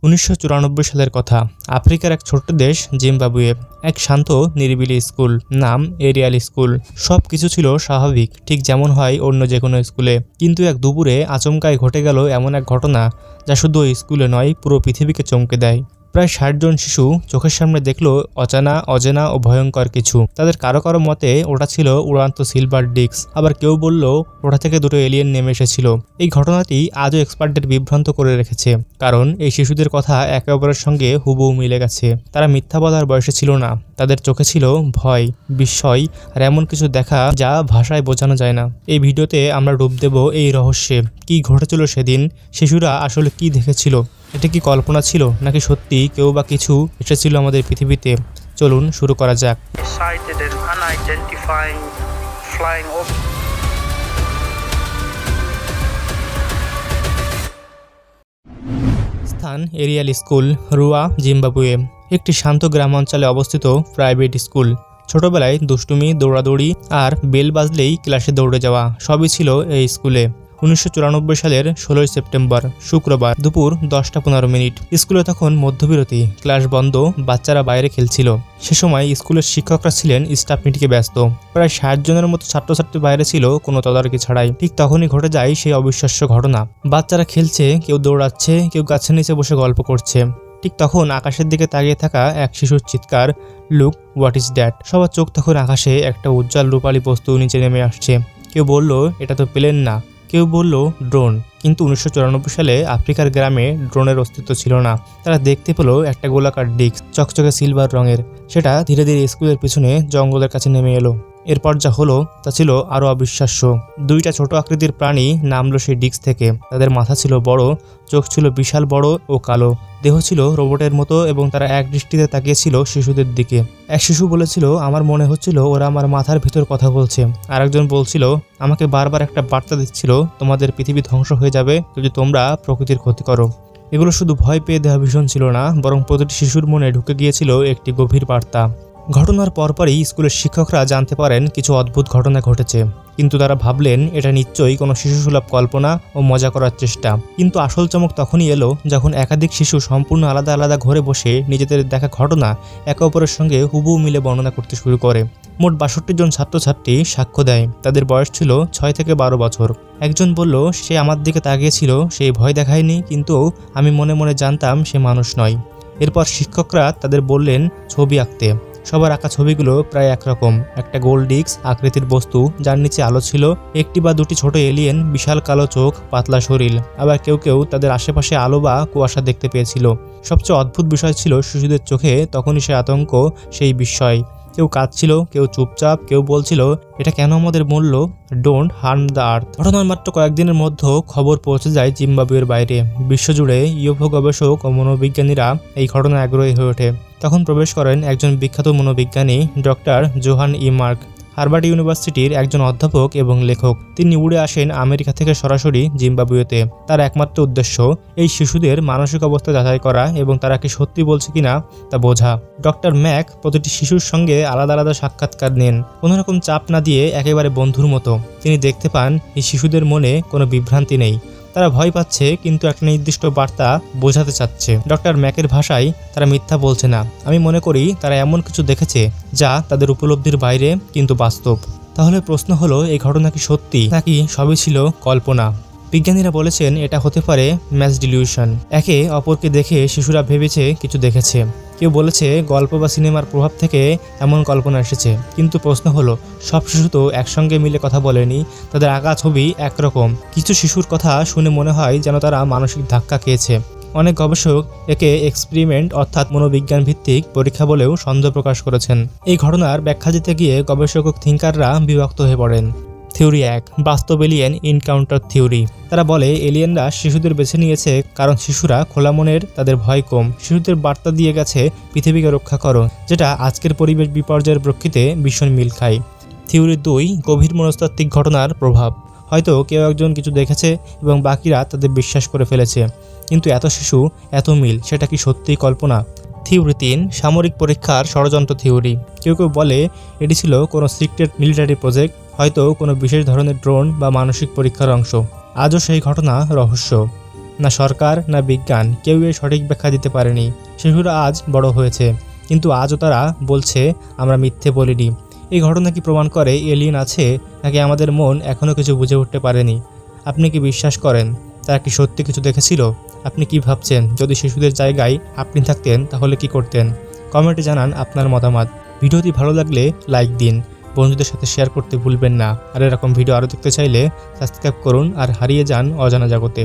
1994 সালের কথা। আফ্রিকার এক ছোট্ট দেশ জিম্বাবুয়ে। এক শান্ত নিরিবিলি স্কুল, নাম এরিয়াল স্কুল। সব কিছু ছিল স্বাভাবিক, ঠিক যেমন হয় অন্য যে কোনো স্কুলে। কিন্তু এক দুপুরে আচমকাই ঘটে গেল এমন এক ঘটনা যা শুধু ওই স্কুলে নয়, পুরো পৃথিবীকে চমকে দেয়। প্রায় 60 জন শিশু চোখের সামনে দেখলো অজানা ও ভয়ঙ্কর কিছু। তাদের কারো কারো মতে ওটা ছিল উড়ান্ত সিলভার ডিস্ক, আবার কেউ বলল ওটা থেকে দুটো এলিয়েন নেমে এসেছিল। এই ঘটনাটি আজও এক্সপার্টদের বিভ্রান্ত করে রেখেছে, কারণ এই শিশুদের কথা একে অপরের সঙ্গে হুবহু মিলে গেছে। তারা মিথ্যা বলার বয়সে ছিল না, তাদের চোখে ছিল ভয়, বিস্ময় আর এমন কিছু দেখা যা ভাষায় বোঝানো যায় না। এই ভিডিওতে আমরা ডুব দেব এই রহস্যে। কি ঘটেছিল সেদিন, শিশুরা আসলে কি দেখেছিল, এটা কি কল্পনা ছিল নাকি সত্যি কেউ বা কিছু এসেছিল আমাদের পৃথিবীতে। চলুন শুরু করা যাক। স্থান এরিয়াল স্কুল, রুয়া, জিম্বাবুয়ে। একটি শান্ত গ্রামাঞ্চলে অবস্থিত প্রাইভেট স্কুল। ছোটবেলায় দুষ্টুমি, দৌড়াদৌড়ি আর বেল বাজলেই ক্লাসে দৌড়ে যাওয়া সবই ছিল এই স্কুলে। 1994 সালের 16 সেপ্টেম্বর শুক্রবার দুপুর 10:15। স্কুলে তখন মধ্যবিরতি, ক্লাস বন্ধ, বাচ্চারা বাইরে খেলছিল। সে সময় স্কুলের শিক্ষকরা ছিলেন স্টাফ মিটিংয়ে ব্যস্ত। প্রায় 60 জনের মতো ছাত্রছাত্রী বাইরে ছিল কোনো তদারকি ছাড়াই। ঠিক তখনই ঘটে যায় সেই অবিশ্বাস্য ঘটনা। বাচ্চারা খেলছে, কেউ দৌড়াচ্ছে, কেউ গাছের নিচে বসে গল্প করছে। ঠিক তখন আকাশের দিকে তাকিয়ে থাকা এক শিশুর চিৎকার, লুক, হোয়াট ইজ দ্যাট। সবার চোখ তখন আকাশে একটা উজ্জ্বল রূপালী বস্তু নিচে নেমে আসছে। কেউ বলল এটা তো প্লেন না, কেউ বলল ড্রোন। কিন্তু 1994 সালে আফ্রিকার গ্রামে ড্রোনের অস্তিত্ব ছিল না। তারা দেখতে পেল একটা গোলাকার ডিস্ক, চকচকে সিলভার রঙের। সেটা ধীরে ধীরে স্কুলের পিছনে জঙ্গলের কাছে নেমে এলো। এরপর যা হলো তা ছিল আরও অবিশ্বাস্য। দুইটা ছোট আকৃতির প্রাণী নামলো সেই ডিস্ক থেকে। তাদের মাথা ছিল বড়, চোখ ছিল বিশাল বড় ও কালো, দেহ ছিল রোবটের মতো এবং তারা এক দৃষ্টিতে তাকিয়েছিল শিশুদের দিকে। এক শিশু বলেছিল, আমার মনে হচ্ছিল ওরা আমার মাথার ভিতর কথা বলছে। আরেকজন বলছিল, আমাকে বারবার একটা বার্তা দিচ্ছিল, তোমাদের পৃথিবী ধ্বংস হয়ে যাবে যদি তোমরা প্রকৃতির ক্ষতি করো। এগুলো শুধু ভয় পেয়ে দেওয়া ভীষণ ছিল না, বরং প্রতিটি শিশুর মনে ঢুকে গিয়েছিল একটি গভীর বার্তা। ঘটনার পরপরই স্কুলের শিক্ষকরা জানতে পারেন কিছু অদ্ভুত ঘটনা ঘটেছে, কিন্তু তারা ভাবলেন এটা নিশ্চয়ই কোনো শিশুসুলভ কল্পনা ও মজা করার চেষ্টা। কিন্তু আসল চমক তখনই এলো যখন একাধিক শিশু সম্পূর্ণ আলাদা আলাদা ঘরে বসে নিজেদের দেখা ঘটনা একে অপরের সঙ্গে হুবহু মিলে বর্ণনা করতে শুরু করে। মোট 62 জন ছাত্রছাত্রী সাক্ষ্য দেয়। তাদের বয়স ছিল 6 থেকে 12 বছর। একজন বলল, সে আমার দিকে তাকিয়েছিল, সে ভয় দেখায়নি, কিন্তু আমি মনে মনে জানতাম সে মানুষ নয়। এরপর শিক্ষকরা তাদের বললেন ছবি আঁকতে। সবার আঁকা ছবিগুলো প্রায় একরকম, একটা গোল ডিস্ক আকৃতির বস্তু যার নিচে আলো ছিল, একটি বা দুটি ছোট এলিয়েন, বিশাল কালো চোখ, পাতলা শরীর। আবার কেউ কেউ তাদের আশেপাশে আলো বা কুয়াশা দেখতে পেয়েছিল। সবচেয়ে অদ্ভুত বিষয় ছিল শিশুদের চোখে তখনই সে আতঙ্ক, সেই বিস্ময়। কেউ কাঁদছিল, কেউ চুপচাপ, কেউ বলছিল এটা কেন আমাদের বলল, ডোন্ট হার্ম দ্য আর্থ। ঘটনার মাত্র কয়েকদিনের মধ্যে খবর পৌঁছে যায় জিম্বাবুয়ের বাইরে। বিশ্বজুড়ে ইউএফও গবেষক ও মনোবিজ্ঞানীরা এই ঘটনায় আগ্রহী হয়ে ওঠে। তখন প্রবেশ করেন একজন বিখ্যাত মনোবিজ্ঞানী, ডক্টর জোহান ই মার্ক, হার্ভার্ড ইউনিভার্সিটির একজন অধ্যাপক এবং লেখক। তিনি উড়ে আসেন আমেরিকা থেকে সরাসরি জিম্বাবুয়েতে। তার একমাত্র উদ্দেশ্য এই শিশুদের মানসিক অবস্থা যাচাই করা এবং তারা কি সত্যি বলছে কিনা তা বোঝা। ডক্টর ম্যাক প্রতিটি শিশুর সঙ্গে আলাদা আলাদা সাক্ষাৎকার নেন, কোনোরকম চাপ না দিয়ে, একেবারে বন্ধুর মতো। তিনি দেখতে পান এই শিশুদের মনে কোনো বিভ্রান্তি নেই। তারা ভয় পাচ্ছে, কিন্তু একটা নির্দিষ্ট বার্তা বোঝাতে চাচ্ছে। ডক্টর ম্যাকের ভাষায়, তারা মিথ্যা বলছে না। আমি মনে করি তারা এমন কিছু দেখেছে যা তাদের উপলব্ধির বাইরে কিন্তু বাস্তব। তাহলে প্রশ্ন হলো, এই ঘটনা কি সত্যি নাকি সবই ছিল কল্পনা? বিজ্ঞানীরা বলেছেন এটা হতে পারে ম্যাস ডিলিউশন। একে অপরকে দেখে শিশুরা ভেবেছে কিছু দেখেছে। কেউ বলেছে গল্প বা সিনেমার প্রভাব থেকে এমন কল্পনা এসেছে। কিন্তু প্রশ্ন হলো, সব শিশু তো একসঙ্গে মিলে কথা বলেনি, তাদের আঁকা ছবি একরকম। কিছু শিশুর কথা শুনে মনে হয় যেন তারা মানসিক ধাক্কা খেয়েছে। অনেক গবেষক একে এক্সপেরিমেন্ট অর্থাৎ মনোবিজ্ঞান ভিত্তিক পরীক্ষা বলেও সন্দেহ প্রকাশ করেছেন। এই ঘটনার ব্যাখ্যা দিতে গিয়ে গবেষক ও থিঙ্কাররা বিভক্ত হয়ে পড়েন। থিওরি 1, বাস্তব এলিয়েন ইনকাউন্টার থিওরি। তারা বলে এলিয়েনরা শিশুদের বেছে নিয়েছে কারণ শিশুরা খোলা মনের, তাদের ভয় কম। শিশুদের বার্তা দিয়ে গেছে পৃথিবীকে রক্ষা করো, যেটা আজকের পরিবেশ বিপর্যয়ের প্রেক্ষিতে ভীষণ মিল খায়। থিওরি 2, গভীর মনস্তাত্ত্বিক ঘটনার প্রভাব। হয়তো কেউ একজন কিছু দেখেছে এবং বাকিরা তাদের বিশ্বাস করে ফেলেছে। কিন্তু এত শিশু, এত মিল, সেটা কি সত্যিই কল্পনা? থিওরি 3, সামরিক পরীক্ষার ষড়যন্ত্র থিওরি। কেউ কেউ বলে এটি ছিল কোনো সিক্রেট মিলিটারি প্রজেক্ট, হয়তো কোনো বিশেষ ধরনের ড্রোন বা মানসিক পরীক্ষার অংশ। আজও সেই ঘটনা রহস্য। না সরকার না বিজ্ঞান কেউ এর সঠিক ব্যাখ্যা দিতে পারেনি। শিশুরা আজ বড় হয়েছে, কিন্তু আজও তারা বলছে আমরা মিথ্যে বলিনি। এই ঘটনা কি প্রমাণ করে এলিয়েন আছে, নাকি আমাদের মন এখনও কিছু বুঝে উঠতে পারেনি? আপনি কি বিশ্বাস করেন তারা কি সত্যি কিছু দেখেছিল? আপনি কি ভাবছেন যদি শিশুদের জায়গায় আপনি থাকতেন তাহলে কি করতেন? কমেন্টে জানান আপনার মতামত। ভিডিওটি ভালো লাগলে লাইক দিন, বন্ধুদের সাথে শেয়ার করতে ভুলবেন না। আর এরকম ভিডিও আরও দেখতে চাইলে সাবস্ক্রাইব করুন আর হারিয়ে যান অজানা জগতে।